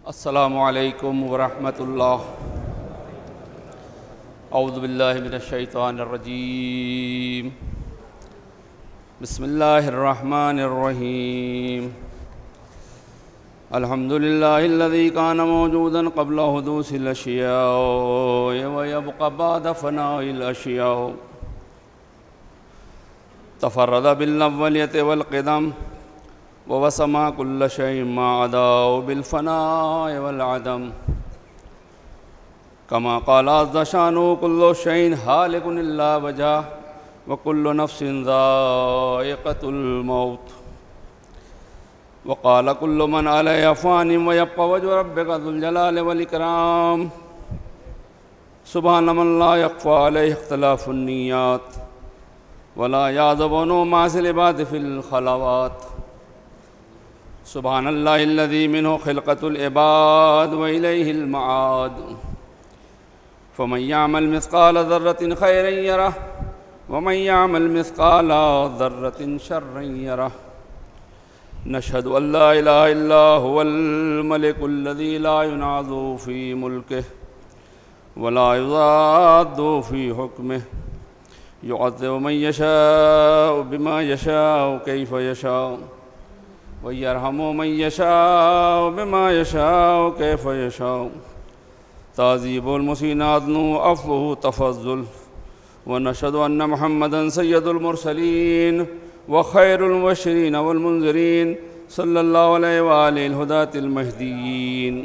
अस्सलामु अलैकुम वरहमतुल्लाह। औज़ु बिल्लाहि मिनश शैतानिर रजीम। बिस्मिल्लाहिर रहमानिर रहीम। अल्हम्दुलिल्लाहिल्लज़ी काना मौजूदन क़ब्ल हुदूसिल अशियाए व यब्क़ा बअद फ़नाइल अशियाए। तफ़र्रद बिल अव्वलियति वल क़िदम व वसमा कुल्ल शैइन मा अदाउ बिल फ़नाइ वल अदम। कमा क़ाल अज़्ज़ शानु कुल्लु शैइन हालिकुन इल्ला वजह व कुल्लु नफ्सिन ज़ाइक़तुल मौत। व क़ाल कुल्लु मन अलैहा फ़ानिन व यब्क़ा वजहु रब्बिका ज़ुल जलालि वल इकराम। सुब्हान मन ला यख़्फ़ा अलैहि इख़्तिलाफ़ुन निय्यात वला याज़ुबु मासिल इबाद फ़िल ख़लवात। सुब्हानल्लाहिल्लज़ी मिन्हु ख़िल्क़तुल इबाद व इलैहिल मआद। फ़मन यअमल मिस्क़ाल ज़र्रतिन ख़ैरन यरह व मन यअमल मिस्क़ाल ज़र्रतिन शर्रन यरह। नशहदु अल्ला इलाहा इल्ला हुवल मलिकुल्लज़ी ला युनाज़ु फ़ी मुल्किहि व ला युज़ाद्दु फ़ी हुक्मिहि। युअज़्ज़िबु मन यशाअु बिमा यशाअु कैफ़ यशाअु व यरहमु मन यशाअु बिमा यशाअु कैफ़ यशाअु। ताज़ीबुल मुहसिनीन अदनु अफ़्वुहु तफ़ज़्ज़ुल व नशहदु अन्न मुहम्मदन सय्यदुल मुरसलीन व खैरुल मुबश्शिरीन वल मुनज़िरीन सल्लल्लाहु अलैहि व आलिहिल हुदातिल महदीयीन।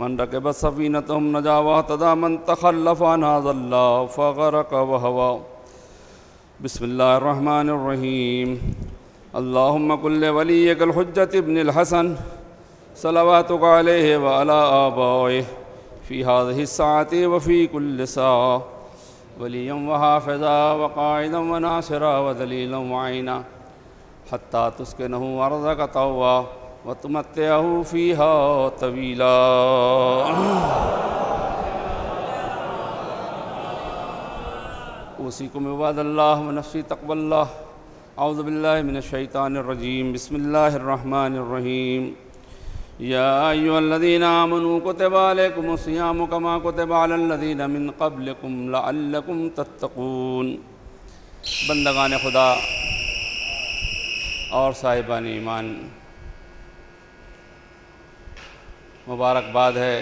मन रकिब सफ़ीनतहुम नजा व अहतदा मन तख़ल्लफ़ अन्हा ज़ल्ला फ़ग़रक़ व हवा। बिस्मिल्लाहिर रहमानिर रहीम। अल्लाहुम्मा कुल्लि वलिय्यिकल हुज्जति इब्निल हसन सलवातुका अलैहि व अला आबाइहि फ़ी हाज़िहि स्साअति व फ़ी कुल्लि साअ वलिय्यन व हाफ़िज़ा व क़ाइदन व नासिरा व दलीलन व आइना हत्ता तुस्किनहु अर्ज़क तौआ व तुमत्तिअहु फ़ीहा तवीला। उसीकुम इबादल्लाह व नफ़्सी तक़वल्लाह। औज़ु बिल्लाहि मिनश शैतानिर रजीम। बिस्मिल्लाहिर रहमानिर रहीम। या अय्युहल्लज़ीना आमनू कुतिबा अलैकुमुस सियामु कमा कुतिबा अलल लज़ीना मिन क़ब्लिकुम लअल्लकुम तत्तक़ून। बंदगान खुदा और साहिबान ईमान, मुबारकबाद है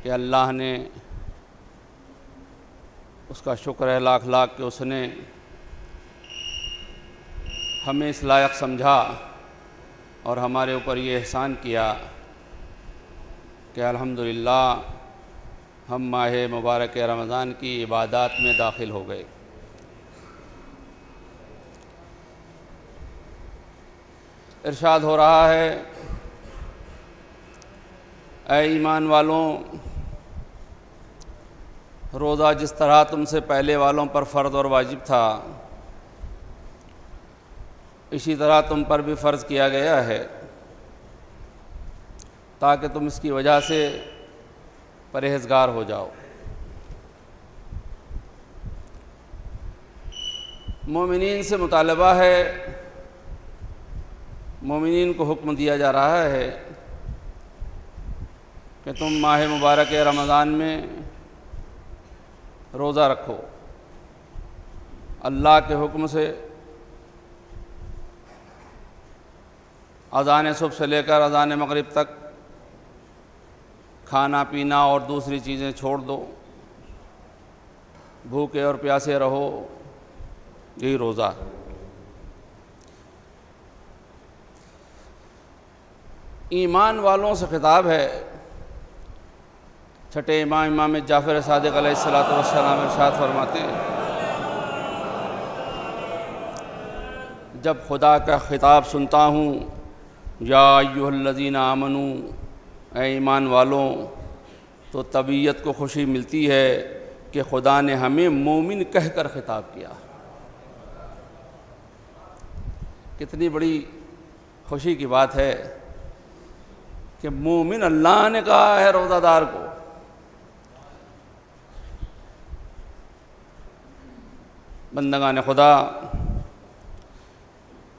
कि अल्लाह ने, उसका शुक्र है लाख लाख कि उसने हमें इस लायक समझा और हमारे ऊपर ये एहसान किया कि अल्हम्दुलिल्लाह हम माह मुबारक रमज़ान की इबादत में दाखिल हो गए। इरशाद हो रहा है, ऐ ईमान वालों, रोज़ा जिस तरह तुमसे पहले वालों पर फ़र्ज़ और वाजिब था, इसी तरह तुम पर भी फ़र्ज़ किया गया है ताकि तुम इसकी वजह से परहेज़गार हो जाओ। मोमिनीन से मुतालबा है, मोमिनीन को हुक्म दिया जा रहा है कि तुम माह मुबारक रमज़ान में रोज़ा रखो। अल्लाह के हुक्म से अज़ान सुबह से लेकर अज़ान मगरिब तक खाना पीना और दूसरी चीज़ें छोड़ दो, भूखे और प्यासे रहो, यही रोज़ा। ईमान वालों से खिताब है। छठे इमाम जाफ़र सादिक़ अलैहिस्सलातु वस्सलाम इरशाद फरमाते हैं, जब खुदा का खिताब सुनता हूँ, या अय्युहल्लज़ीना आमनू, ऐ ईमान वालों, तो तबीयत को खुशी मिलती है कि खुदा ने हमें मोमिन कहकर खिताब किया। कितनी बड़ी खुशी की बात है कि मोमिन अल्लाह ने कहा है रोज़ादार को। बंदगान खुदा,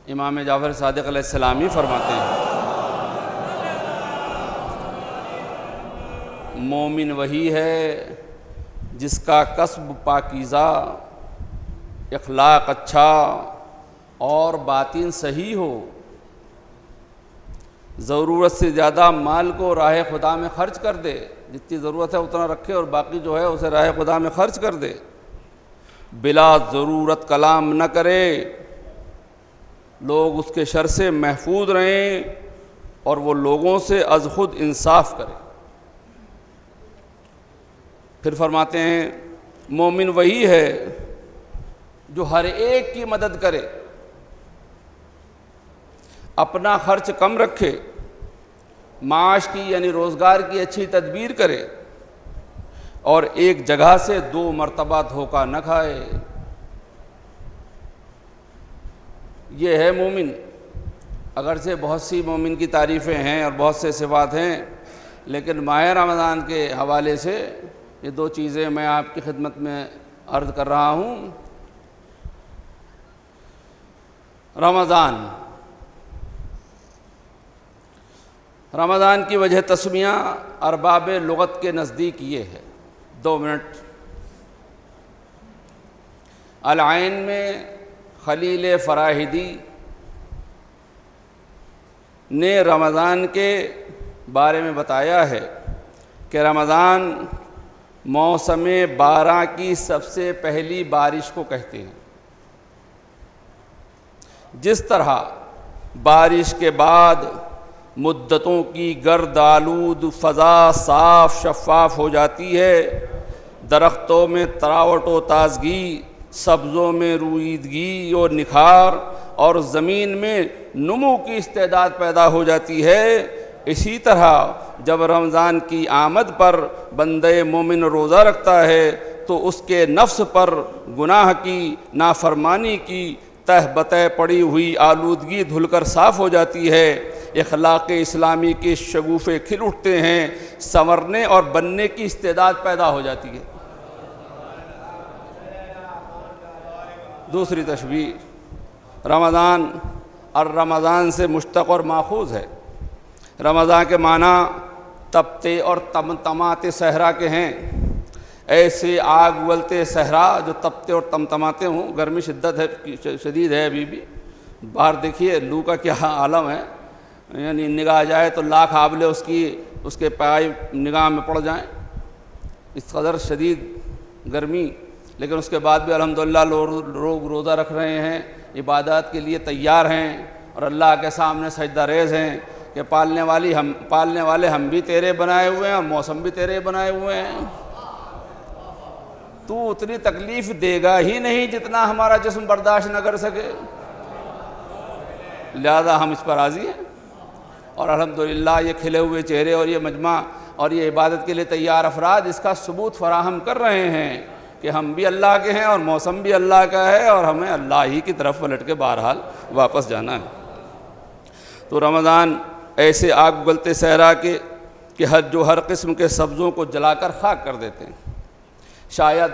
इमाम जाफ़र सादिक़ अलैहिस्सलाम ही फरमाते हैं मोमिन वही है जिसका कस्ब पाकीज़ा, इखलाक अच्छा और बातिन सही हो। ज़रूरत से ज़्यादा माल को राह खुदा में ख़र्च कर दे, जितनी ज़रूरत है उतना रखे और बाकी जो है उसे राह खुदा में ख़र्च कर दे। बिला ज़रूरत कलाम न करे, लोग उसके शर से महफूज रहें और वो लोगों से अज़ खुद इंसाफ करे। फिर फरमाते हैं मोमिन वही है जो हर एक की मदद करे, अपना खर्च कम रखे, माश की यानी रोज़गार की अच्छी तदबीर करे और एक जगह से 2 मरतबा धोखा न खाए। ये है मोमिन। अगरचे बहुत सी मोमिन की तारीफ़ें हैं और बहुत से सिफ़ात हैं, लेकिन माह रमज़ान के हवाले से ये 2 चीज़ें मैं आपकी खिदमत में अर्ज़ कर रहा हूँ। रमज़ान की वजह तस्मिया अरबाब लुग़त के नज़दीक ये है। 2 मिनट। अल-आइन में खलील फ़राहिदी ने रमज़ान के बारे में बताया है कि रमज़ान मौसम बारह की सबसे पहली बारिश को कहते हैं। जिस तरह बारिश के बाद मुद्दतों की गर्द आलूद फ़ज़ा साफ़ शफ़ाफ़ हो जाती है, दरख्तों में तरावट व ताज़गी, सब्ज़ों में रूईदगी और निखार और ज़मीन में नमू की इस्तेदाद पैदा हो जाती है, इसी तरह जब रमज़ान की आमद पर बंदे मोमिन रोज़ा रखता है तो उसके नफ्स पर गुनाह की, नाफरमानी की तह बतह पड़ी हुई आलूदगी धुलकर साफ़ हो जाती है। इखलाक़ इस्लामी के शगुफ़े खिल उठते हैं, संवरने और बनने की इस्तेदाद पैदा हो जाती है। दूसरी तशबीह रमज़ान और रमज़ान से मुश्तक़ और माखूज़ है। रमज़ान के माना तपते और तमतमाते सहरा के हैं। ऐसे आग उगलते सहरा जो तपते और तमतमाते हों। गर्मी शिद्दत है, शदीद है अभी भी। बाहर देखिए लू का क्या आलम है, यानी निगाह जाए तो लाख आबले उसके पाई निगाह में पड़ जाएं, इस कदर शदीद गर्मी। लेकिन उसके बाद भी अल्हम्दुलिल्लाह लोग रोज़ा रख रहे हैं, इबादत के लिए तैयार हैं और अल्लाह के सामने सजदा रेज़ हैं कि पालने वाले हम भी तेरे बनाए हुए हैं और मौसम भी तेरे बनाए हुए हैं। तू उतनी तकलीफ़ देगा ही नहीं जितना हमारा जिस्म बर्दाश्त न कर सके, लिहाजा हम इस पर राज़ी हैं। और अल्हम्दुलिल्लाह ये खिले हुए चेहरे और ये मजमा और ये इबादत के लिए तैयार अफराद इसका सबूत फराहम कर रहे हैं कि हम भी अल्लाह के हैं और मौसम भी अल्लाह का है और हमें अल्लाह ही की तरफ पलट के बहरहाल वापस जाना है। तो रमज़ान ऐसे आग उगलते सहरा के कि हर किस्म के सब्ज़ों को जलाकर खाक कर देते हैं। शायद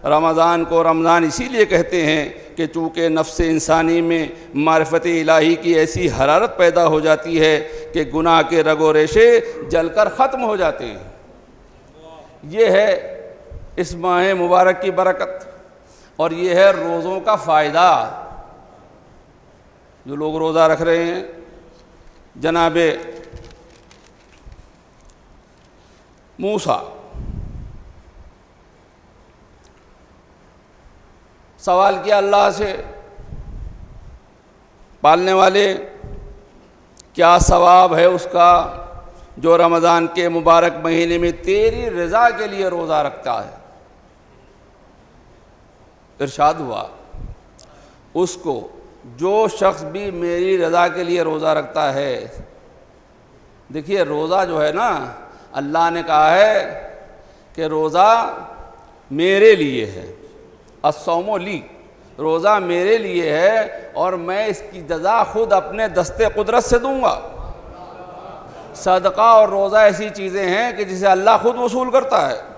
रमज़ान को रमज़ान इसीलिए कहते हैं कि चूँकि नफ्स इंसानी में मारिफत इलाही की ऐसी हरारत पैदा हो जाती है कि गुनाह के रगो रेशे जलकर ख़त्म हो जाते हैं। ये है इस माह मुबारक की बरकत और ये है रोज़ों का फ़ायदा। जो लोग रोज़ा रख रहे हैं, जनाबे मूसा सवाल किया अल्लाह से, पालने वाले क्या सवाब है उसका जो रमज़ान के मुबारक महीने में तेरी रज़ा के लिए रोज़ा रखता है। इरशाद हुआ उसको जो शख्स भी मेरी रज़ा के लिए रोज़ा रखता है। देखिए रोज़ा जो है ना, अल्लाह ने कहा है कि रोज़ा मेरे लिए है, अस्सौमो ली, रोज़ा मेरे लिए है और मैं इसकी जज़ा खुद अपने दस्ते कुदरत से दूंगा। सदका और रोज़ा ऐसी चीज़ें हैं कि जिसे अल्लाह खुद वसूल करता है।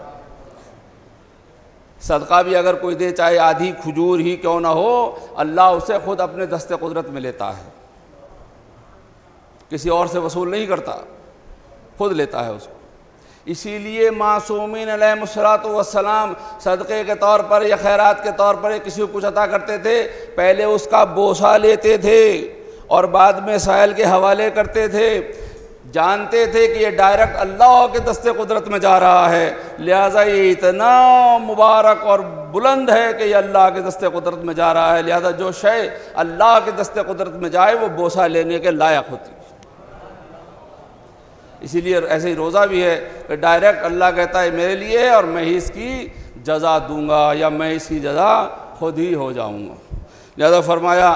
सदका भी अगर कोई दे, चाहे आधी खजूर ही क्यों ना हो, अल्लाह उसे खुद अपने दस्ते कुदरत में लेता है, किसी और से वसूल नहीं करता, खुद लेता है उसको। इसीलिए मासूमीन अलैहिमुस्सलातु वस्सलाम सदक़े के तौर पर या खैरात के तौर पर किसी को कुछ अता करते थे, पहले उसका बोसा लेते थे और बाद में साइल के हवाले करते थे। जानते थे कि ये डायरेक्ट अल्लाह के दस्ते कुदरत में जा रहा है, लिहाजा ये इतना मुबारक और बुलंद है कि ये अल्लाह के दस्ते कुदरत में जा रहा है, लिहाजा जो शय अल्लाह के दस्ते कुदरत में जाए वो बोसा लेने के लायक होती है। इसीलिए ऐसे ही रोज़ा भी है कि डायरेक्ट अल्लाह कहता है मेरे लिए और मैं ही इसकी जज़ा दूंगा या मैं इसकी जज़ा खुद ही हो जाऊंगा। लिहाजा फरमाया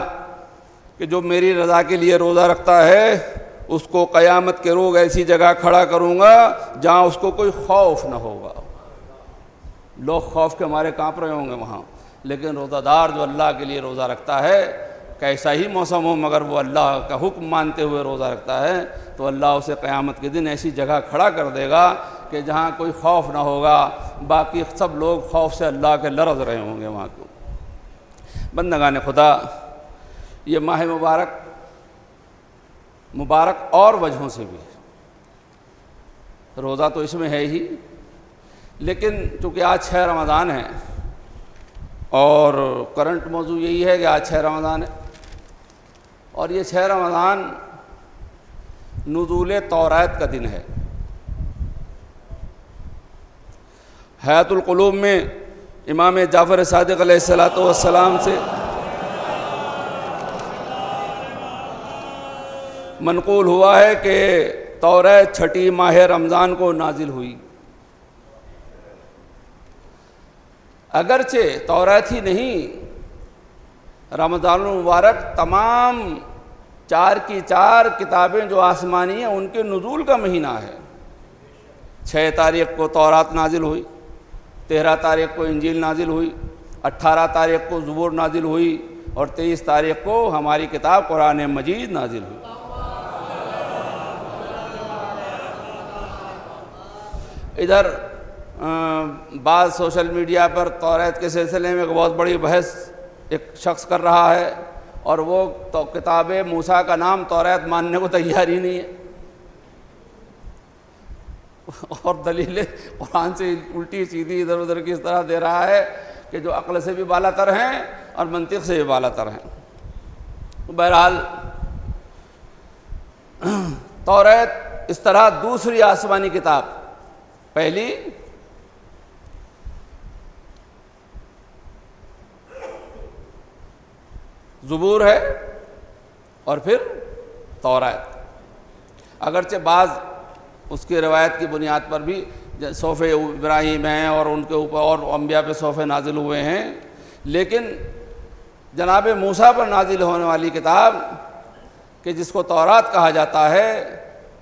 कि जो मेरी रज़ा के लिए रोज़ा रखता है उसको क़यामत के रोज़ ऐसी जगह खड़ा करूँगा जहाँ उसको कोई खौफ न होगा। लोग खौफ के मारे काँप रहे होंगे वहाँ, लेकिन रोज़ादार जो अल्लाह के लिए रोज़ा रखता है, कैसा ही मौसम हो मगर वो अल्लाह का हुक्म मानते हुए रोज़ा रखता है, तो अल्लाह उसे क़यामत के दिन ऐसी जगह खड़ा कर देगा कि जहाँ कोई खौफ ना होगा, बाकी सब लोग खौफ से अल्लाह के लरज़ रहे होंगे वहाँ को। बंदगान खुदा, ये माह मुबारक और वजहों से भी, रोज़ा तो इसमें है ही, लेकिन चूँकि आज 6 रमज़ान है और करंट मौजू यही है कि आज 6 रमज़ान है और ये 6 रमज़ान नुज़ूल तौरात का दिन है। हयातुल क़ुलूब में इमाम जाफ़र सादिक़ अलैहिस्सलातु वस्सलाम से मनक़ूल हुआ है कि तौरात 6ठी माह रमज़ान को नाजिल हुई। अगरचे तौरात ही नहीं, रमज़ानुल मुबारक तमाम 4 की 4 किताबें जो आसमानी हैं उनके नुज़ूल का महीना है। 6 तारीख़ को तौरात नाजिल हुई, 13 तारीख़ को इंजील नाजिल हुई, 18 तारीख़ को ज़बूर नाजिल हुई और 23 तारीख़ को हमारी किताब कुरान मजीद नाजिल हुई। इधर बाद सोशल मीडिया पर तौरात के सिलसिले में एक बहुत बड़ी बहस एक शख्स कर रहा है और वो तो किताब मूसा का नाम तौरात मानने को तैयार ही नहीं है और दलीलें कुरान से उल्टी सीधी इधर उधर की इस तरह दे रहा है कि जो अक्ल से भी बालातर हैं और मंतिक़ से भी बालातर हैं। बहरहाल तौरात इस तरह दूसरी आसमानी किताब, पहली ज़बूर है और फिर तौरात। अगरचे बाज़ उसकी रवायत की बुनियाद पर भी सोफ़े इब्राहीम हैं और उनके ऊपर और अम्बिया पे सोफ़े नाजिल हुए हैं, लेकिन जनाब मूसा पर नाजिल होने वाली किताब कि जिसको तौरात कहा जाता है,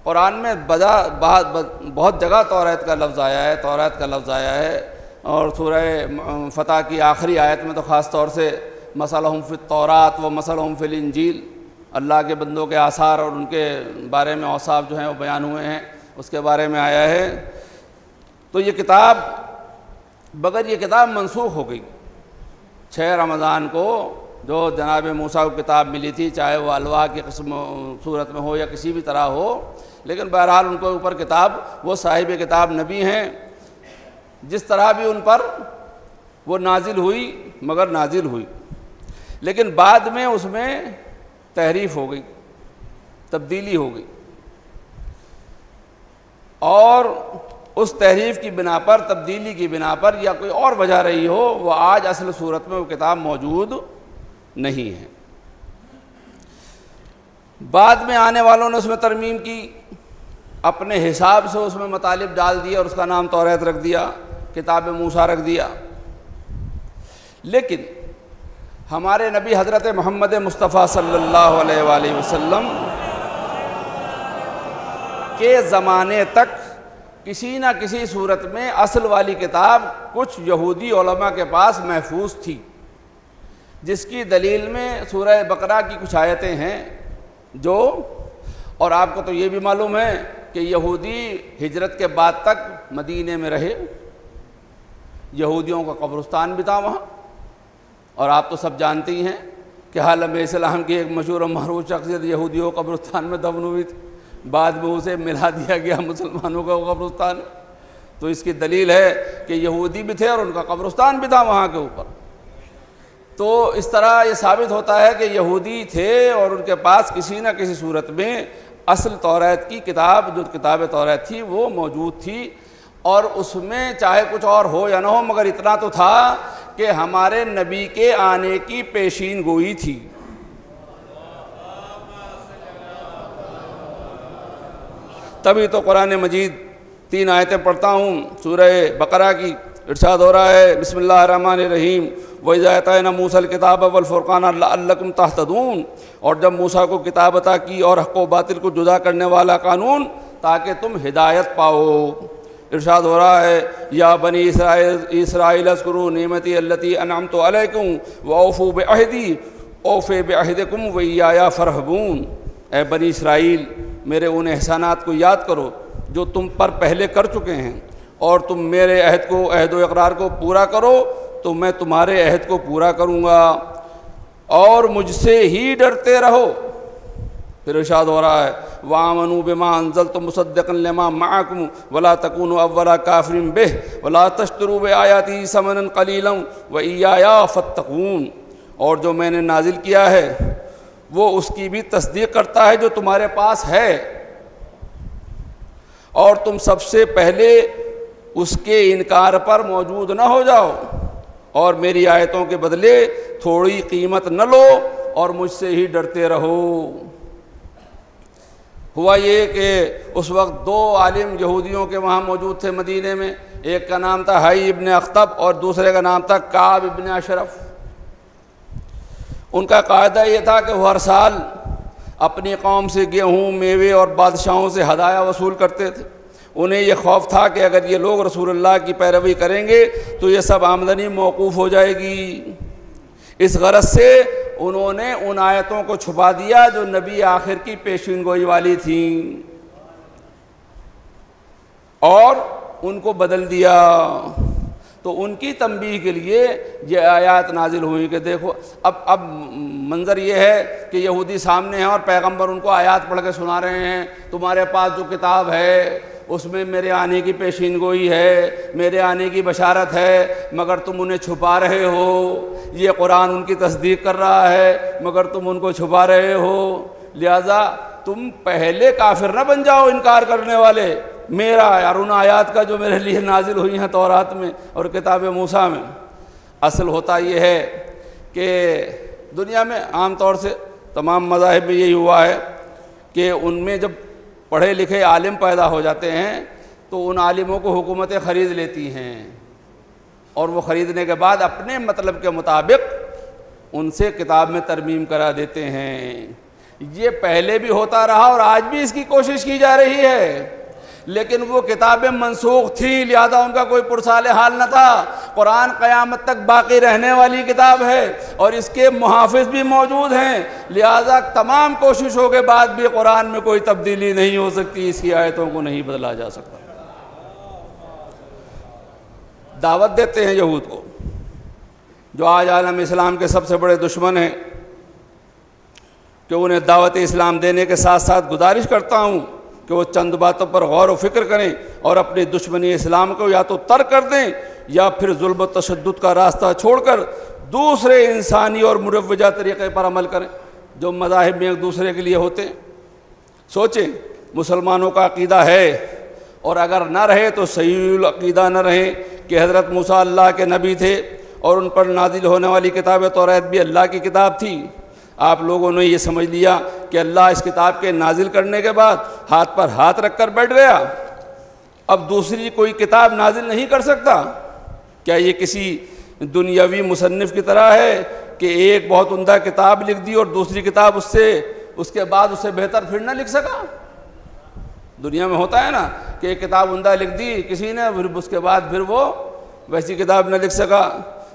कुरान में बहुत जगह तौरात का लफ्ज़ आया है, तौरात का लफ्ज़ आया है और सूरह फ़तह की आखिरी आयत में तो ख़ास तौर से मसलहुम फ़ित तौरात व मसलहुम फ़िल इंजील, अल्लाह के बंदों के आसार और उनके बारे में औसाफ जो हैं वो बयान हुए हैं, उसके बारे में आया है। तो ये किताब, बगैर ये किताब मनसूख हो गई। 6 रमज़ान को जो जनाब मूसा को किताब मिली थी, चाहे वो अलवाह की किस्म सूरत में हो या किसी भी तरह हो, लेकिन बहरहाल उनके ऊपर किताब, वो साहिब किताब नबी हैं, जिस तरह भी उन पर वो नाजिल हुई मगर नाजिल हुई, लेकिन बाद में उसमें तहरीफ हो गई, तब्दीली हो गई और उस तहरीफ की बिना पर, तब्दीली की बिना पर या कोई और वजह रही हो, वो आज असल सूरत में वो किताब मौजूद नहीं है। बाद में आने वालों ने उसमें तरमीम की, अपने हिसाब से उसमें मतालिब डाल दिया और उसका नाम तौरात रख दिया, किताब मूसा रख दिया। लेकिन हमारे नबी हज़रत मोहम्मद मुस्तफ़ा सल्लल्लाहु अलैहि वसल्लम के ज़माने तक किसी न किसी सूरत में असल वाली किताब कुछ यहूदी उलमा के पास महफूज थी, जिसकी दलील में सूरह बकरा की कुछ आयतें हैं जो, और आपको तो ये भी मालूम है कि यहूदी हिजरत के बाद तक मदीने में रहे, यहूदियों का कब्रिस्तान भी था वहाँ, और आप तो सब जानते ही हैं कि आलम इस्लाम की एक मशहूर और महरूफ शख्सियत यहूदियों कब्रिस्तान में दफन हुई थी, बाद में उसे मिला दिया गया मुसलमानों का कब्रिस्तान। तो इसकी दलील है कि यहूदी भी थे और उनका कब्रिस्तान भी था वहाँ के ऊपर। तो इस तरह ये साबित होता है कि यहूदी थे और उनके पास किसी न किसी सूरत में असल तौरात की किताब, जो किताब तौरात थी, वो मौजूद थी। और उसमें चाहे कुछ और हो या ना हो, मगर इतना तो था कि हमारे नबी के आने की पेशीन गोई थी। तभी तो कुरान मजीद 3 आयतें पढ़ता हूँ सूरह बकरा की, इरशाद हो रहा है बिस्मिल्लाहिर्रहमानिर्रहीम वइज़ा अतैना मूसल किताब वल फुरक़ान लअल्लकुम तहतदून। और जब मूसा को किताब अता की और हक़ व बातिल को जुदा करने वाला कानून, ताकि तुम हिदायत पाओ। इरशाद हो रहा है या बनी इसराइल अज़कुरू निअमती अल्लती अनअमतु अलैकुम व औफ़ू बिअहदी औफ़े बिअहदिकुम व इय्याया फ़रहबून। ए बनी इसराइल, मेरे उन एहसानात को याद करो जो तुम पर पहले कर चुके हैं, और तुम मेरे अहद को, अहद व इक़रार को पूरा करो तो मैं तुम्हारे अहद को पूरा करूँगा, और मुझसे ही डरते रहो। फिर इरशाद हो रहा है वामनू बिमा अंज़लतु मुसद्दिक़न लिमा मअकुम वला तकूनु अव्वला काफ़िरिन बिह वला तश्तरू बिआयाती समनन क़लीलन व इय्याया फत्तक़ून। और जो मैंने नाजिल किया है वो उसकी भी तस्दीक करता है जो तुम्हारे पास है, और तुम सबसे पहले उसके इनकार पर मौजूद न हो जाओ, और मेरी आयतों के बदले थोड़ी कीमत न लो, और मुझसे ही डरते रहो। हुआ ये कि उस वक्त 2 आलिम यहूदियों के वहाँ मौजूद थे मदीने में। एक का नाम था हाई इब्न अख्तब और दूसरे का नाम था काब इब्न अशरफ। उनका कायदा ये था कि वो हर साल अपनी कौम से गेहूँ, मेवे और बादशाहों से हदाया वसूल करते थे। उन्हें यह खौफ था कि अगर ये लोग रसूलुल्लाह की पैरवी करेंगे तो ये सब आमदनी मौकूफ़ हो जाएगी। इस गरज से उन्होंने उन आयतों को छुपा दिया जो नबी आखिर की पेशीन गोई वाली थी, और उनको बदल दिया। तो उनकी तंबीह के लिए ये आयत नाजिल हुई कि देखो अब मंज़र ये है कि यहूदी सामने हैं और पैगंबर उनको आयत पढ़ के सुना रहे हैं, तुम्हारे पास जो किताब है उसमें मेरे आने की पेशीन गोई है, मेरे आने की बशारत है, मगर तुम उन्हें छुपा रहे हो। ये कुरान उनकी तस्दीक कर रहा है मगर तुम उनको छुपा रहे हो। लिहाजा तुम पहले काफिर न बन जाओ, इनकार करने वाले, मेरा और उन आयात का जो मेरे लिए नाजिल हुई हैं तौरात में और किताब मूसा में। असल होता यह है कि दुनिया में आम तौर से तमाम मज़ाहिब में यही हुआ है कि उनमें जब पढ़े लिखे आलिम पैदा हो जाते हैं तो उन आलिमों को हुकूमतें ख़रीद लेती हैं, और वो ख़रीदने के बाद अपने मतलब के मुताबिक उनसे किताब में तरमीम करा देते हैं। ये पहले भी होता रहा और आज भी इसकी कोशिश की जा रही है, लेकिन वो किताबें मनसूख थी, लिहाजा उनका कोई पुरसाल हाल न था। कुरान क़यामत तक बाकी रहने वाली किताब है और इसके मुहाफ़िज़ भी मौजूद हैं, लिहाजा तमाम कोशिशों के बाद भी कुरान में कोई तब्दीली नहीं हो सकती, इसकी आयतों को नहीं बदला जा सकता। दावत देते हैं यहूद को, जो आज आलम इस्लाम के सबसे बड़े दुश्मन हैं, कि उन्हें दावत इस्लाम देने के साथ साथ गुजारिश करता हूँ कि वो चंद बातों पर गौर व फिक्र करें और अपनी दुश्मनी इस्लाम को या तो तर्क कर दें या फिर जुल्म व तशद्दुद का रास्ता छोड़कर दूसरे इंसानी और मुरव्वजा तरीक़े पर अमल करें जो मज़ाहिब में एक दूसरे के लिए होते हैं। सोचें, मुसलमानों का अक़ीदा है, और अगर ना रहे तो सही अक़ीदा न रहे कि हज़रत मूसा अल्लाह के नबी थे और उन पर नाजिल होने वाली किताब तौरात भी अल्लाह की किताब थी। आप लोगों ने ये समझ लिया कि अल्लाह इस किताब के नाजिल करने के बाद हाथ पर हाथ रख कर बैठ गया, अब दूसरी कोई किताब नाजिल नहीं कर सकता। क्या ये किसी दुनियावी मुसन्निफ़ की तरह है कि एक बहुत उम्दा किताब लिख दी और दूसरी किताब उसके बाद उससे बेहतर फिर ना लिख सका? दुनिया में होता है ना कि एक किताब उम्दा लिख दी किसी ने, फिर उसके बाद फिर वो वैसी किताब न लिख सका।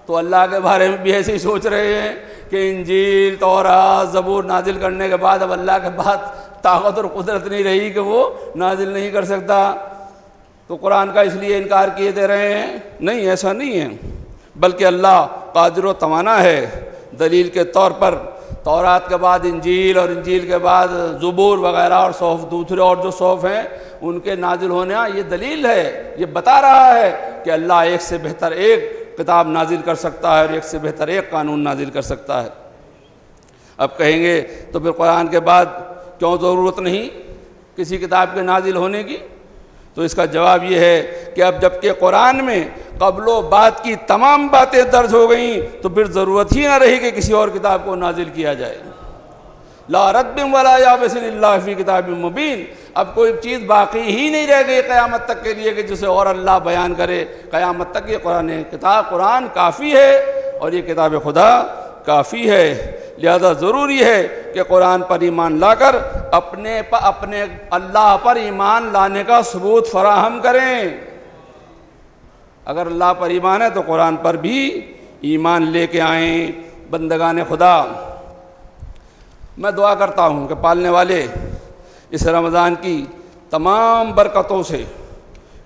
तो अल्लाह के बारे में भी ऐसे ही सोच रहे हैं कि इंजील, तौरात, ज़बूर नाजिल करने के बाद अब अल्लाह के बाद ताकत और कुदरत नहीं रही कि वो नाजिल नहीं कर सकता, तो कुरान का इसलिए इनकार किए दे रहे हैं। नहीं, ऐसा नहीं है, बल्कि अल्लाह कादिर व तवाना है। दलील के तौर पर तौरात के बाद इंजील और इंजील के बाद ज़बूर वगैरह और सौफ दूसरे और जो सौफ हैं उनके नाजिल होने ये दलील है, ये बता रहा है कि अल्लाह एक से बेहतर एक किताब नाजिल कर सकता है और एक से बेहतर एक कानून नाजिल कर सकता है। अब कहेंगे तो फिर कुरान के बाद क्यों ज़रूरत नहीं किसी किताब के नाजिल होने की? तो इसका जवाब ये है कि अब जबकि कुरान में क़ब्लो बाद की तमाम बातें दर्ज हो गई तो फिर ज़रूरत ही ना रही कि किसी और किताब को नाजिल किया जाए। ला रद्बिन वला याबिसिन इल्ला फ़ी किताबिन मुबीन। अब कोई चीज़ बाकी ही नहीं रह गई क़यामत तक के लिए कि जिसे और अल्लाह बयान करे। क़यामत तक ये कुरान काफ़ी है और ये किताब खुदा काफ़ी है। लिहाजा ज़रूरी है कि कुरान पर ईमान लाकर अपने अल्लाह पर ईमान लाने का सबूत फराहम करें। अगर अल्लाह पर ईमान है तो कुरान पर भी ईमान लेके आएँ। बंदगान खुदा, मैं दुआ करता हूँ कि पालने वाले इस रमज़ान की तमाम बरकतों से,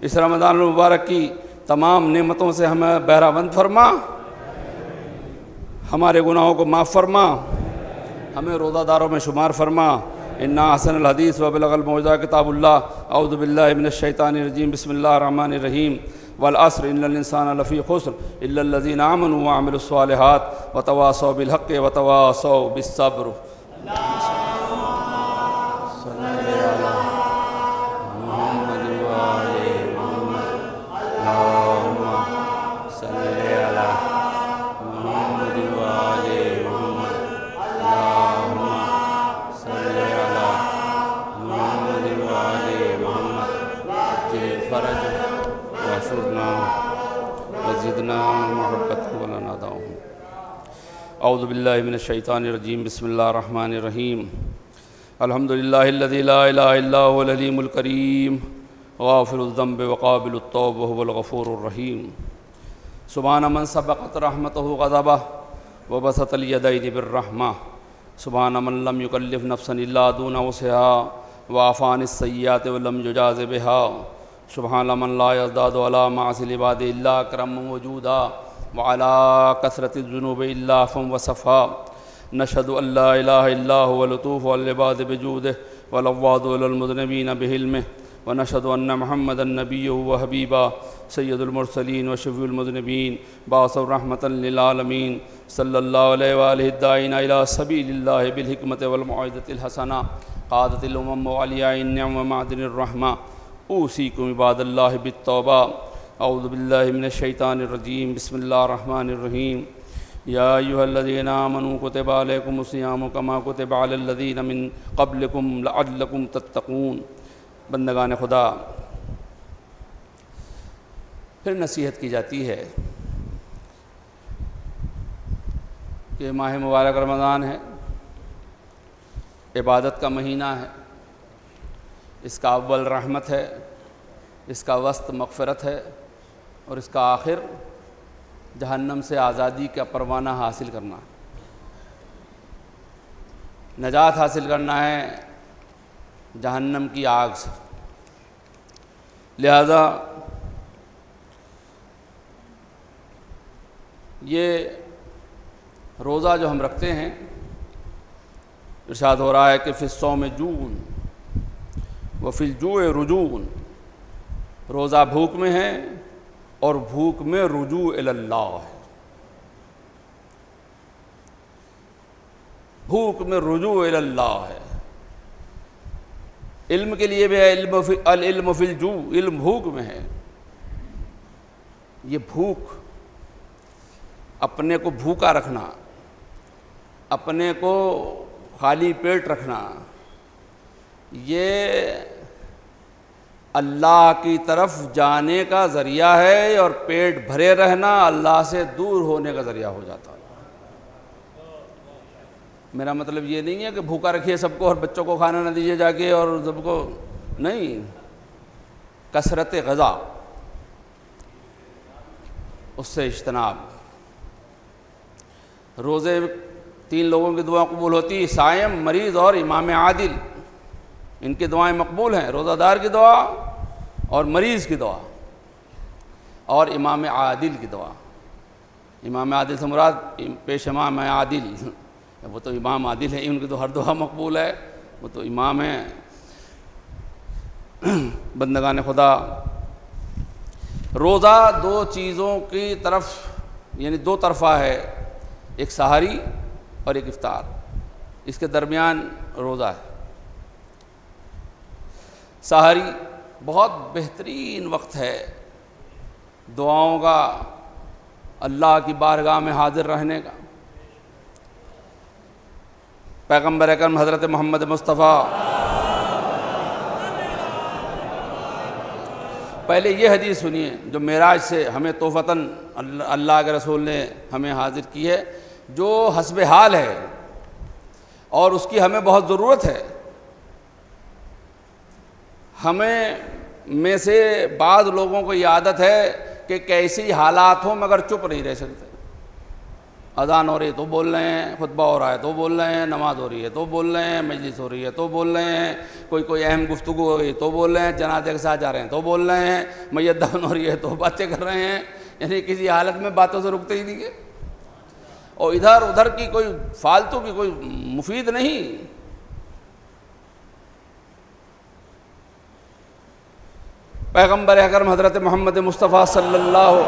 इस रमज़ान मुबारक की तमाम नेमतों से हमें बहरामंद फरमा, हमारे गुनाहों को माफ़ फरमा, हमें रोज़ादारों में शुमार फरमा। इन्ना हसनल हदीस व बलगल मौज़ा किताबुल्लाह अऊज़ु बिल्लाहि मिनश शैतानिर रजीम बिस्मिल्लाहिर रहमानिर रहीम वल अस्र इन्नल इंसाना लफ़ी खुस्र इल्लल लज़ीना आमनू व अमिलुस सालिहात व तवासौ बिल हक़्क़ि व तवासौ बिस सब्र। औज़ु बिल्लाहि मिनश शैतानिर रजीम बिस्मिल्लाहिर रहमानिर रहीम अल्हम्दुलिल्लाहिल्लज़ी ला इलाहा इल्ला हुवल अलीमुल करीम गाफ़िरुज़ ज़ंबि व क़ाबिलुत तौब व हुवल गफ़ूरुर रहीम सुब्हान मन सबक़त रहमतहु ग़ज़बह व बसतल यदैनि बिर्रहमा सुब्हान मन लम युकल्लिफ़ नफ़्सन इल्ला दूना वुसहा व आफ़ानिस सय्याति व लम युजाज़ बिहा सुब्हान मन ला यज़दादु अला मासिल इबादि इल्ला करमन वजूदा व अला कसरति ज़ुनूबि इल्ला अफ़्वं व सफ़ा नशहदु अल्ला इलाहा इल्ला हुवल लतूफ़ु अल इबाद बिजूदिहि व लव्वादु अल मुज़निबीन बिहिल्मिहि व नशहदु अन्न मुहम्मदन नबिय्युहु व हबीबा सय्यदुल मुरसलीन व शफ़ीउल मुज़निबीन बाअसहु रहमतन लिल आलमीन सल्लल्लाहु अलैहि व आलिहि दाइना इला सबीलिल्लाहि बिल हिकमति वल मौइज़तिल हसना क़ादतिल उमम व अलियाइन निअम व मादिनिर रहमा ऊसीकुम इबादल्लाहि बित्तौबा औज़ु बिल्लाहि मिनश शैतानिर रजीम बिस्मिल्लाहिर रहमानिर रहीम या अय्युहल्लज़ीना आमनू कुतिबा अलैकुमुस सियामु कमा कुतिबा अलल लज़ीना मिन क़ब्लिकुम लअल्लकुम तत्तक़ून। बंदगान खुदा, फिर नसीहत की जाती है कि माह मुबारक रमज़ान है, इबादत का महीना है, इसका अव्वल रहमत है, इसका वस्त मग़फ़िरत है और इसका आखिर जहन्नम से आज़ादी का परवाना हासिल करना, नजात हासिल करना है जहन्नम की आग से। लिहाजा ये रोज़ा जो हम रखते हैं, इरशाद हो रहा है कि फ़िस्सौम में जून व फिल जुए रुजून, रोज़ा भूख में है और भूख में रुजू इल्लाह है। भूख में रुजू इल्लाह है। इल्म के लिए भी है, इल्म फिल जू, इल्म भूख में है। ये भूख, अपने को भूखा रखना, अपने को खाली पेट रखना, ये अल्लाह की तरफ जाने का ज़रिया है और पेट भरे रहना अल्लाह से दूर होने का ज़रिया हो जाता है। मेरा मतलब ये नहीं है कि भूखा रखिए सबको और बच्चों को खाना न दीजिए जाके और सबको, नहीं। कसरत ग़ज़ा, उससे इज्तनाब। रोज़े 3 लोगों की दुआ कबूल होती है, सायम, मरीज़ और इमाम आदिल। इनकी दुआएं मकबूल हैं, रोज़ादार की दुआ और मरीज़ की दुआ और इमाम आदिल की दुआ। इमाम आदिल से मुराद पेश इमाम आदिल, वो तो इमाम आदिल है, उनकी तो हर दुआ मकबूल है, वो तो इमाम हैं। बंदगान खुदा, रोज़ा दो चीज़ों की तरफ यानी दो तरफ़ा है, एक सहारी और एक इफ्तार, इसके दरमियान रोज़ा है। सहारी बहुत बेहतरीन वक्त है दुआओं का, अल्लाह की बारगाह में हाजिर रहने का। पैगम्बर अकरम हज़रत मोहम्मद मुस्तफ़ा, पहले ये हदीस सुनिए जो मेराज से हमें तोहफ़तन अल्लाह के रसूल ने हमें हाजिर की है, जो हस्ब हाल है और उसकी हमें बहुत ज़रूरत है। हमें में से बाद लोगों को ये आदत है कि कैसी हालात हो मगर चुप नहीं रह सकते। अज़ान हो रही है तो बोल रहे हैं, खुतबा हो रहा है तो बोल रहे हैं, नमाज़ हो रही है तो बोल रहे हैं, मजलिस हो रही है तो बोल रहे हैं, कोई अहम गुफ्तगू हो गई तो बोल रहे हैं, जनाजे के साथ जा रहे हैं तो बोल रहे हैं, मैयत दफन हो रही है तो बातें कर रहे हैं। यानी किसी हालत में बातों से रुकते ही नहीं है, और इधर उधर की कोई फालतू की कोई मुफीद नहीं। पैगम्बर अकरम हज़रत मोहम्मद मुस्तफ़ा सल्लल्लाहु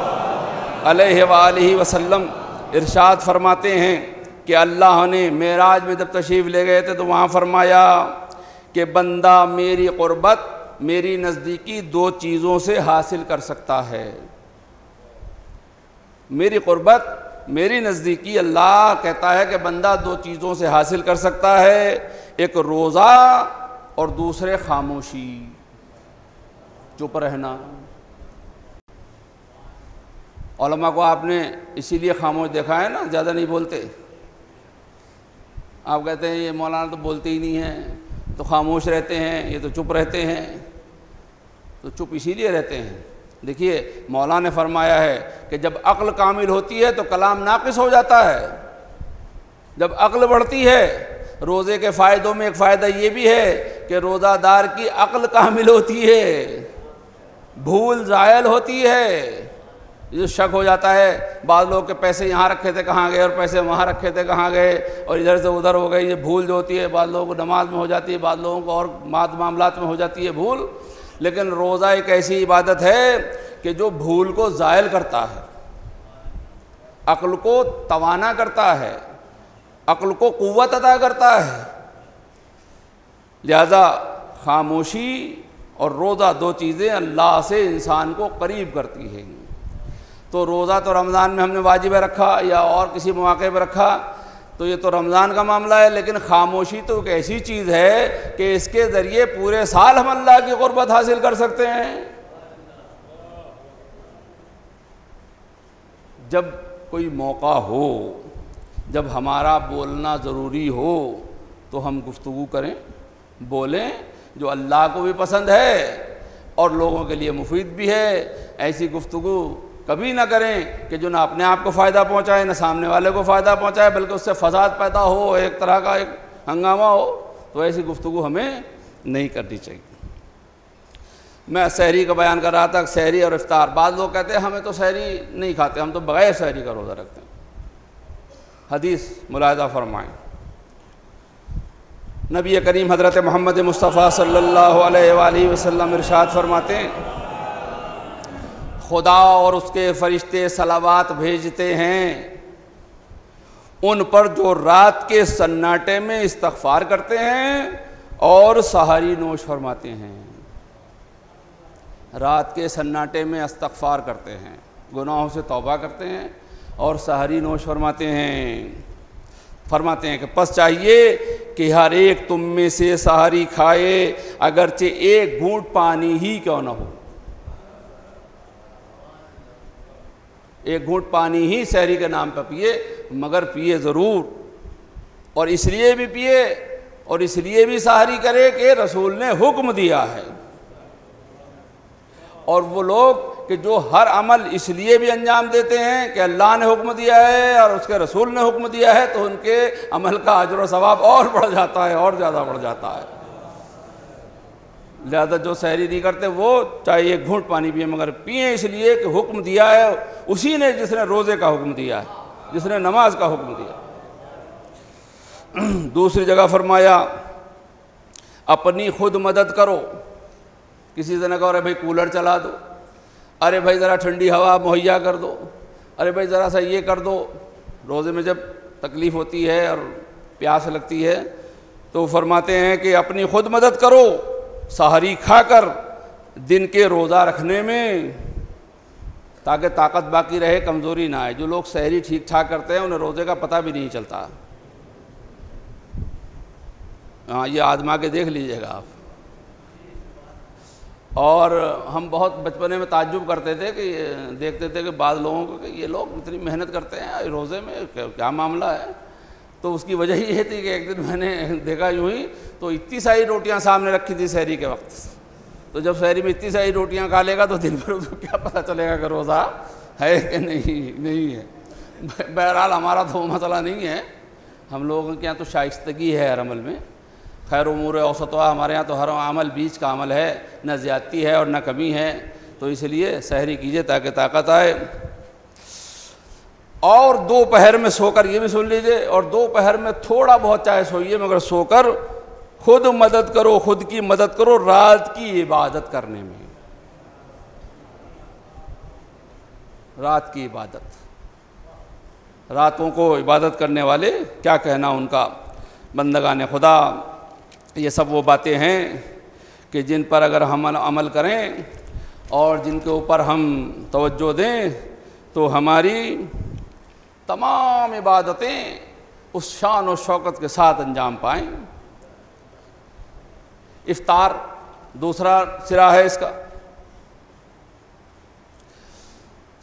अलैहि वसल्लम इरशाद फरमाते हैं कि अल्लाह ने मेराज में जब तशरीफ़ ले गए थे तो वहाँ फरमाया कि बंदा मेरी क़ुर्बत, मेरी नज़दीकी दो चीज़ों से हासिल कर सकता है। मेरी क़ुर्बत, मेरी नज़दीकी, अल्लाह कहता है कि बंदा दो चीज़ों से हासिल कर सकता है, एक रोज़ा और दूसरे खामोशी, चुप रहना। उलमा को आपने इसीलिए खामोश देखा है ना, ज़्यादा नहीं बोलते। आप कहते हैं ये मौलाना तो बोलते ही नहीं हैं, तो खामोश रहते हैं, ये तो चुप रहते हैं। तो चुप इसीलिए रहते हैं। देखिए मौलाना ने फरमाया है कि जब अक्ल कामिल होती है तो कलाम नाक़िस हो जाता है, जब अक्ल बढ़ती है। रोज़े के फ़ायदों में एक फ़ायदा ये भी है कि रोज़ादार की अक्ल कामिल होती है, भूल ज़ायल होती है। जो शक हो जाता है, बाद लोग के पैसे यहाँ रखे थे कहाँ गए और पैसे वहाँ रखे थे कहाँ गए, और इधर से उधर हो गई, ये भूल जो होती है बाद लोगों को नमाज में हो जाती है, बाद लोगों को और मामलात में हो जाती है भूल। लेकिन रोज़ा एक ऐसी इबादत है कि जो भूल को ज़ायल करता है, अक्ल को तवाना करता है, अक्ल को क़ुव्वत अता करता है। लिहाजा खामोशी और रोज़ा दो चीज़ें अल्लाह से इंसान को करीब करती हैं। तो रोज़ा तो रमज़ान में हमने वाजिब रखा या और किसी मौके पर रखा, तो ये तो रमज़ान का मामला है। लेकिन खामोशी तो एक ऐसी चीज़ है कि इसके ज़रिए पूरे साल हम अल्लाह की क़ुर्बत हासिल कर सकते हैं। जब कोई मौका हो, जब हमारा बोलना ज़रूरी हो, तो हम गुफ्तगू करें, बोलें जो अल्लाह को भी पसंद है और लोगों के लिए मुफीद भी है। ऐसी गुफ्तगू कभी ना करें कि जो ना अपने आप को फ़ायदा पहुँचाए, ना सामने वाले को फ़ायदा पहुँचाए, बल्कि उससे फसाद पैदा हो, एक तरह का एक हंगामा हो। तो ऐसी गुफ्तगू हमें नहीं करनी चाहिए। मैं सहरी का बयान कर रहा था, सहरी और इफ्तार। बाद लोग कहते हैं हमें तो सहरी नहीं खाते, हम तो बग़ैर सहरी का रोज़ा रखते हैं। हदीस मुलाहिज़ा फरमाएँ, नबी करीम हज़रत मोहम्मद मुस्तफ़ा सल्लल्लाहु अलैहि वसल्लम इरशाद फरमाते हैं, खुदा और उसके फरिश्ते सलावात भेजते हैं उन पर जो रात के सन्नाटे में इस्तग़फ़ार करते हैं और सहारी नोश फरमाते हैं। रात के सन्नाटे में इस्तग़फ़ार करते हैं, गुनाहों से तौबा करते हैं और सहारी नोश फरमाते हैं। फरमाते हैं कि पस चाहिए कि हर एक तुम में से सहारी खाए, अगरचे एक घूंट पानी ही क्यों न हो। एक घूंट पानी ही सहरी के नाम पर पिए, मगर पिए ज़रूर, और इसलिए भी पिए और इसलिए भी सहारी करे कि रसूल ने हुक्म दिया है। और वो लोग कि जो हर अमल इसलिए भी अंजाम देते हैं कि अल्लाह ने हुक्म दिया है और उसके रसूल ने हुक्म दिया है, तो उनके अमल का अजर व सवाब और बढ़ जाता है, और ज़्यादा बढ़ जाता है। लिहाजा जो सहरी नहीं करते वो चाहे एक घूंट पानी पिए, मगर पिए इसलिए कि हुक्म दिया है उसी ने जिसने रोज़े का हुक्म दिया है, जिसने नमाज का हुक्म दिया। दूसरी जगह फरमाया अपनी खुद मदद करो। किसी से न कहो अरे भाई कूलर चला दो, अरे भाई ज़रा ठंडी हवा मुहैया कर दो, अरे भाई ज़रा सा ये कर दो। रोज़े में जब तकलीफ़ होती है और प्यास लगती है तो फरमाते हैं कि अपनी खुद मदद करो सहरी खाकर दिन के रोज़ा रखने में, ताकि ताकत बाकी रहे, कमज़ोरी ना आए। जो लोग सहरी ठीक ठाक करते हैं उन्हें रोज़े का पता भी नहीं चलता। हाँ, ये आजमा के देख लीजिएगा आप। और हम बहुत बचपने में ताज्जुब करते थे कि देखते थे कि बाद लोगों को कि ये लोग इतनी मेहनत करते हैं रोज़े में, क्या मामला है। तो उसकी वजह ये थी कि एक दिन मैंने देखा यूँ ही, तो इतनी सारी रोटियां सामने रखी थी सहरी के वक्त। तो जब सहरी में इतनी सारी रोटियां खा लेगा तो दिन भर उसको क्या पता चलेगा कि रोज़ा है कि नहीं है। बहरहाल हमारा तो मसला नहीं है, हम लोगों के यहाँ तो शाइस्तगी है हर अमल में। खैर उमूर औसतवा, हमारे यहाँ तो हर अमल बीच का अमल है, न ज़्यादती है और न कमी है। तो इसलिए सहरी कीजिए ताकि ताकत आए। और दोपहर में सोकर, ये भी सुन लीजिए, और दोपहर में थोड़ा बहुत चाहे सोइए मगर सोकर खुद मदद करो, खुद की मदद करो रात की इबादत करने में। रात की इबादत, रातों को इबादत करने वाले क्या कहना उनका। बंदगान खुदा, ये सब वो बातें हैं कि जिन पर अगर हम अमल करें और जिनके ऊपर हम तवज्जो दें तो हमारी तमाम इबादतें उस शान और शौकत के साथ अंजाम पाएँ। इफ्तार दूसरा सिरा है इसका।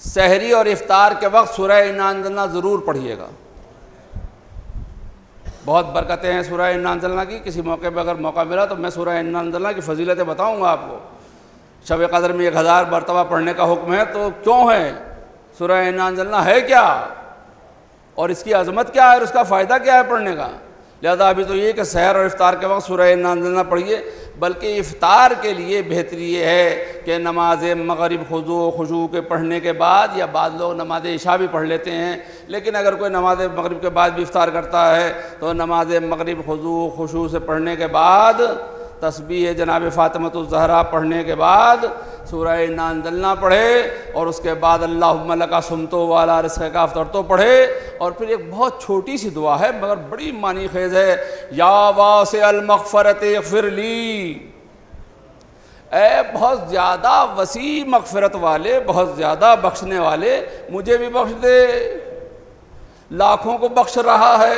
सहरी और इफ्तार के वक्त सूरह इन्ना अंज़लना ज़रूर पढ़िएगा। बहुत बरकतें हैं सूरह इन्ना अंज़लना की। किसी मौके पर अगर मौका मिला तो मैं सूरह इन्ना अंज़लना की फजीलतें बताऊंगा आपको। शब क़द्र में 1000 मरतबा पढ़ने का हुक्म है, तो क्यों है? सूरह इन्ना अंज़लना है क्या और इसकी अज़मत क्या है और उसका फ़ायदा क्या है पढ़ने का। लिहाजा अभी तो ये कि सहर और इफ्तार के वक्त सूरह इन्ना अंज़लना पढ़िए। बल्कि इफ्तार के लिए बेहतरी ये है कि नमाज मगरिब खुशू के पढ़ने के बाद, या बाद लोग नमाज इशा भी पढ़ लेते हैं, लेकिन अगर कोई नमाज मगरिब के बाद भी इफ्तार करता है तो नमाज मगरिब खुशू से पढ़ने के बाद तस्बीह जनाब फ़ातिमतुज़ ज़हरा पढ़ने के बाद सूरह इन्ना अंज़लना पढ़े और उसके बाद अल्लाहुम्मा लका सुमतो वाला रिज़्क़का अफ़तरतो पढ़े। और फिर एक बहुत छोटी सी दुआ है मगर बड़ी मानी खेज़ है, या वासिअल मग़फ़िरत इग़फ़िर ली, ए बहुत ज़्यादा वसी मग़फ़िरत वाले, बहुत ज़्यादा बख्शने वाले, मुझे भी बख्श दे। लाखों को बख्श रहा है,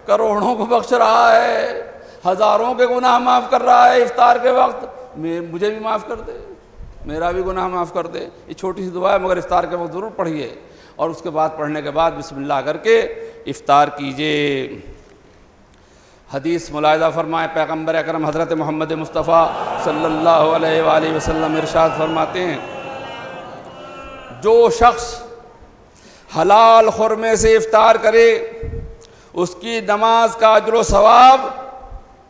करोड़ों को बख्श रहा है, हज़ारों के गुनाह माफ़ कर रहा है इफ्तार के वक्त, मुझे भी माफ़ कर दे, मेरा भी गुनाह माफ़ कर दे। ये छोटी सी दुआ है मगर इफ्तार के वक्त ज़रूर पढ़िए। और उसके बाद पढ़ने के बाद बिस्मिल्लाह करके इफ्तार कीजिए। हदीस मुलाहिज़ा फरमाए, पैगम्बर अकरम हज़रत मोहम्मद मुस्तफ़ा सल्लल्लाहु अलैहि वसल्लम इरशाद फरमाते हैं, जो शख्स हलाल खुरमे से इफ्तार करे उसकी नमाज का अजर सवाब,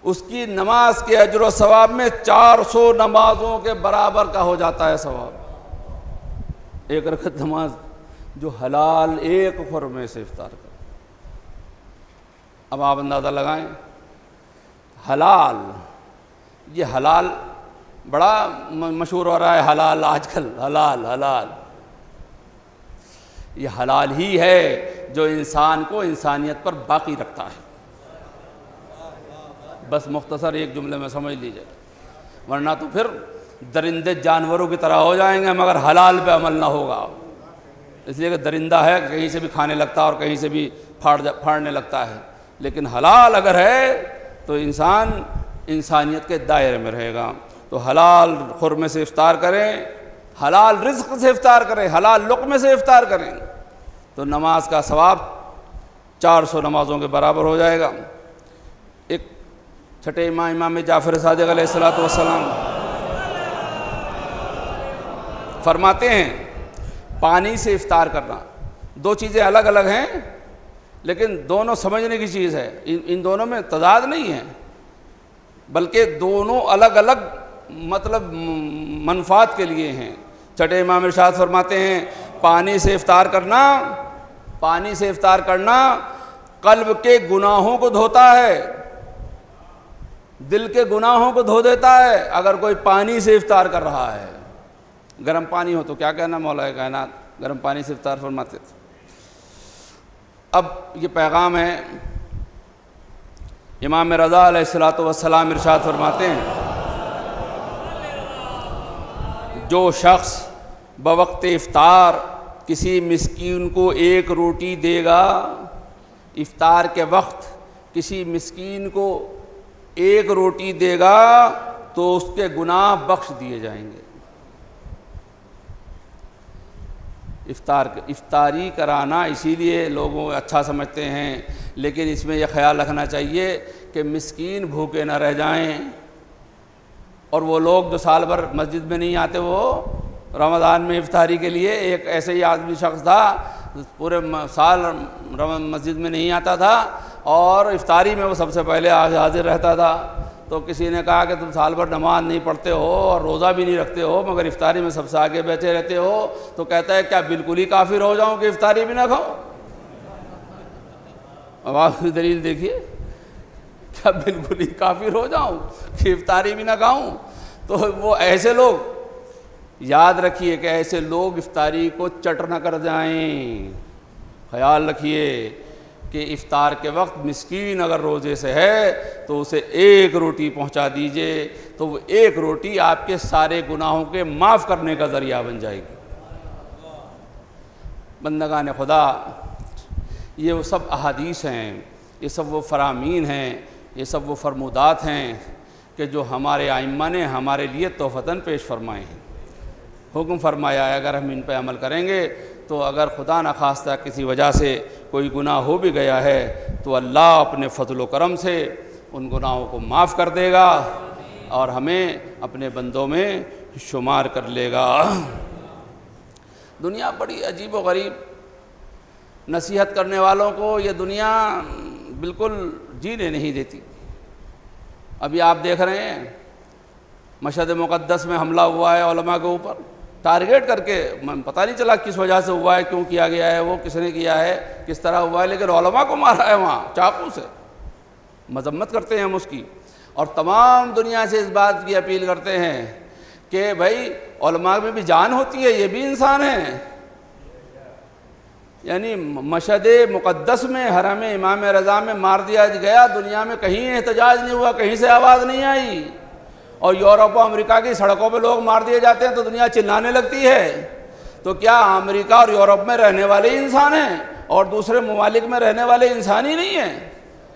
उसकी नमाज के अजर सवाब में 400 नमाजों के बराबर का हो जाता है सवाब। एक रकत नमाज जो हलाल एक खुरमे से इफ्तार करे। अब आप अंदाज़ा लगाएं, हलाल, ये हलाल बड़ा मशहूर हो रहा है हलाल आजकल, हलाल हलाल, ये हलाल ही है जो इंसान को इंसानियत पर बाकी रखता है। बस मुख्तसर एक जुमले में समझ लीजिए, वरना तो फिर दरिंदे जानवरों की तरह हो जाएंगे मगर हलाल पे अमल ना होगा। इसलिए कि दरिंदा है, कहीं से भी खाने लगता है और कहीं से भी फाड़ने लगता है, लेकिन हलाल अगर है तो इंसान इंसानियत के दायरे में रहेगा। तो हलाल खुरमे से इफ्तार करें, हलाल रिज़्क़ से इफ्तार करें, हलाल लुक़मे से इफ्तार करें, तो नमाज का सवाब 400 नमाज़ों के बराबर हो जाएगा। एक छठे इमाम जाफ़र सादिक़ अलैहिस्सलातु वस्सलाम फरमाते हैं, पानी से इफ्तार करना, दो चीज़ें अलग अलग हैं लेकिन दोनों समझने की चीज़ है। इन दोनों में तज़ाद नहीं है, बल्कि दोनों अलग अलग मतलब मनफ़ात के लिए हैं। छठे इमाम इरशाद फरमाते हैं, पानी से इफ्तार करना, पानी से इफ्तार करना कल्ब के गुनाहों को धोता है, दिल के गुनाहों को धो देता है। अगर कोई पानी से इफ्तार कर रहा है, गर्म पानी हो तो क्या कहना, मौला कायनात गर्म पानी से इफ्तार फरमाते थे। अब ये पैगाम है, इमाम रज़ा अलैहिस्सलातु वस्सलाम इरशाद फरमाते हैं, जो शख्स बवक्त इफ्तार किसी मिस्कीन को एक रोटी देगा, इफ्तार के वक्त किसी मिस्कीन को एक रोटी देगा तो उसके गुनाह बख्श दिए जाएंगे। इफ्तारी कराना इसीलिए लोगों अच्छा समझते हैं, लेकिन इसमें यह ख्याल रखना चाहिए कि मिस्कीन भूखे न रह जाएं। और वो लोग जो साल भर मस्जिद में नहीं आते, वो रमज़ान में इफ्तारी के लिए, एक ऐसे ही आदमी शख्स था पूरे साल मस्जिद में नहीं आता था और इफ्तारी में वो सबसे पहले हाजिर रहता था। तो किसी ने कहा कि तुम साल भर नमाज नहीं पढ़ते हो और रोज़ा भी नहीं रखते हो, मगर इफ्तारी में सबसे आगे बैठे रहते हो। तो कहता है क्या बिल्कुल ही काफिर हो जाऊं कि इफ्तारी भी ना खाऊं? अब आप दलील देखिए, क्या बिल्कुल ही काफिर हो जाऊं कि इफ्तारी भी ना खाऊं? तो वो ऐसे लोग, याद रखिए कि ऐसे लोग इफ्तारी को चट न कर जाएं। ख्याल रखिए कि इफ्तार के वक्त मिस्कीन अगर रोज़े से है तो उसे एक रोटी पहुंचा दीजिए, तो वो एक रोटी आपके सारे गुनाहों के माफ़ करने का ज़रिया बन जाएगी। बंदगान खुदा, ये वो सब अहादीस हैं, ये सब वो फरामीन हैं, ये सब वो फरमूदात हैं कि जो हमारे आइम्मा ने हमारे लिए तोहफ़तन पेश फरमाए हैं। हुक्म फरमाया है अगर हम इन पर अमल करेंगे तो अगर खुदा न खास्ता किसी वजह से कोई गुनाह हो भी गया है तो अल्लाह अपने फजल व करम से उन गुनाहों को माफ़ कर देगा और हमें अपने बंदों में शुमार कर लेगा। दुनिया बड़ी अजीब व गरीब, नसीहत करने वालों को ये दुनिया बिल्कुल जीने नहीं देती। अभी आप देख रहे हैं मशहद मुक़द्दस में हमला हुआ है उलमा के ऊपर, टारगेट करके, पता नहीं चला किस वजह से हुआ है, क्यों किया गया है, वो किसने किया है, किस तरह हुआ है, लेकिन उलमा को मारा है वहाँ चाकू से। मजम्मत करते हैं हम उसकी, और तमाम दुनिया से इस बात की अपील करते हैं कि भाई उलमा में भी जान होती है, ये भी इंसान है। यानी मशहद मुक़द्दस में, हरम इमाम रज़ा में मार दिया गया, दुनिया में कहीं एहतजाज नहीं हुआ, कहीं से आवाज़ नहीं आई। और यूरोप और अमेरिका की सड़कों पे लोग मार दिए जाते हैं तो दुनिया चिल्लाने लगती है। तो क्या अमेरिका और यूरोप में रहने वाले इंसान हैं और दूसरे ममालिक में रहने वाले इंसान ही नहीं हैं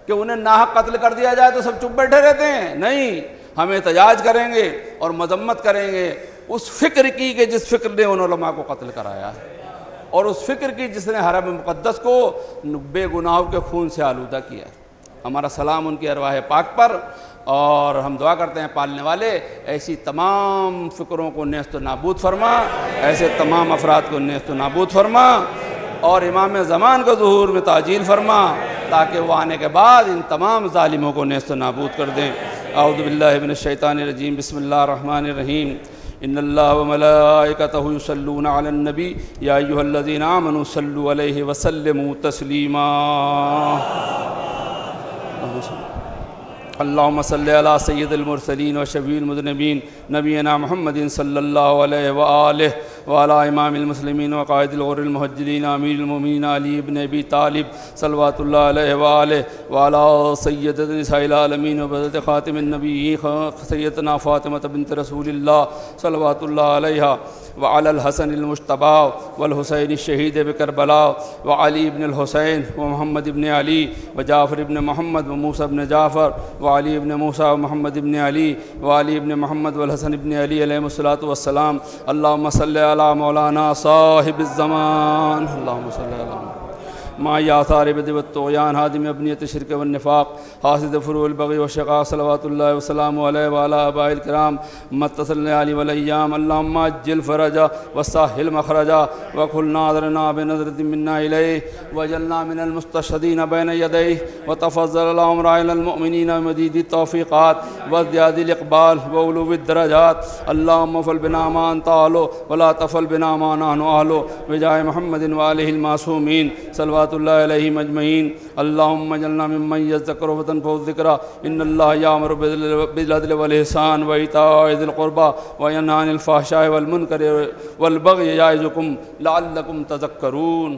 कि उन्हें नाहक कत्ल कर दिया जाए तो सब चुप बैठे रहते हैं? नहीं, हम एहतजाज करेंगे और मजम्मत करेंगे उस फ़िक्र की कि जिस फ़िक्र ने उन उलमा को कत्ल कराया है, और उस फ़िक्र की जिसने हरम मुक़द्दस को बेगुनाहों के खून से आलूदा किया। हमारा सलाम उनकी अरवाह पाक पर, और हम दुआ करते हैं पालने वाले ऐसी तमाम फ़िक्रों को नेस्त नाबूद फरमा, ऐसे तमाम अफराद को नेस्त नाबूद फरमा, और इमाम ज़मान को ज़ुहूर में ताजील फरमा, ताकि वो आने के बाद इन तमाम ज़ालिमों को नेस्त नाबूद कर दें। औज़ु बिल्लाहि मिनश शैतानिर रजीम, बिस्मिल्लाहिर रहमानिर रहीम। इन्नल्लाह व मलाइकतहु युसल्लूना अलन नबी या अय्युहल्लज़ीना आमनू सल्लु अलैहि व सल्लिमू तस्लीमा। अल्लाहुम्मा सल्लि अला सय्यिदिल मुरसलीन व शफीइल मुज़निबीन नबीना मुहम्मदिन सल्लल्लाहु अलैहि व आलिहि व अला इमामिल मुस्लिमीन व क़ाइदिल ग़ुर्रिल मुहज्जलीन अमीरुल मोमिनीन अली इब्न अबी तालिब सल्लल्लाहु अलैहि व आलिहि व अला सय्यदत निसाइल आलमीन व बज़त ख़ातिमिन नबिय्यीन सय्यदना फ़ातिमा बिन्त रसूलिल्लाह सल्लल्लाहु अलैहा व अलल हसनिल मुज्तबा वल हुसैन शहीद बिकरबला व अली इब्न हुसैन व मोहम्मद इब्न अली व जाफ़र इब्न मोहम्मद व मूसा इब्न जाफ़र व अली इब्न मूसा व मोहम्मद इब्न अली व अली इब्न मोहम्मद वल हसन इब्न अली अलैहिस्सलातु वस्सलाम। अल्लाहुम्मा सल्लि अला मौलाना साहिबिज़ ज़मान, अल्लाहुम्मा सल्लि अला माया आसार बदवत्तोयान हादिम अबनियत शिरक व निफ़ाक़ हासिद फ़ुरूल बग़ी व शिक़ाक़ सल्लल्लाहु वसल्लम अलैहि व अला आबाइल किराम मत्तसल अली वल अय्याम। अल्लाहुम्मा अज्जिल फ़रजा व साहिल मख़रजा व कुल नाज़रना बिनज़रतिन मिन्ना इलैहि व जल्ना मिनल मुस्तशहीदीन बैन यदैहि व तफ़ज़्ज़ल अला उमराइल मुमिनीन मदीद तौफ़ीक़ात व ज़ियादिल इक़बाल व उलूविद दरजात। अल्लाहुम्मा फ़ल बिना मा अंता अहलो व ला तफ़ल बिना मा नहनु अहलो बिजाए मुहम्मदिन व आलिहिल मासूमीन। सलावतुल्लाहि अलैहिम अजमईन। अल्लाहुम्मा जल्लना मिम्मन यज़्ज़करु फतनफ़उ ज़िक्रा। इन्नल्लाह यामुरु बिल अदलि वल इहसान व इताइ ज़िल क़ुरबा व यन्हा अनिल फ़हशाइ वल मुनकरि वल बग़यि याइज़ुकुम लअल्लकुम तज़क्करून।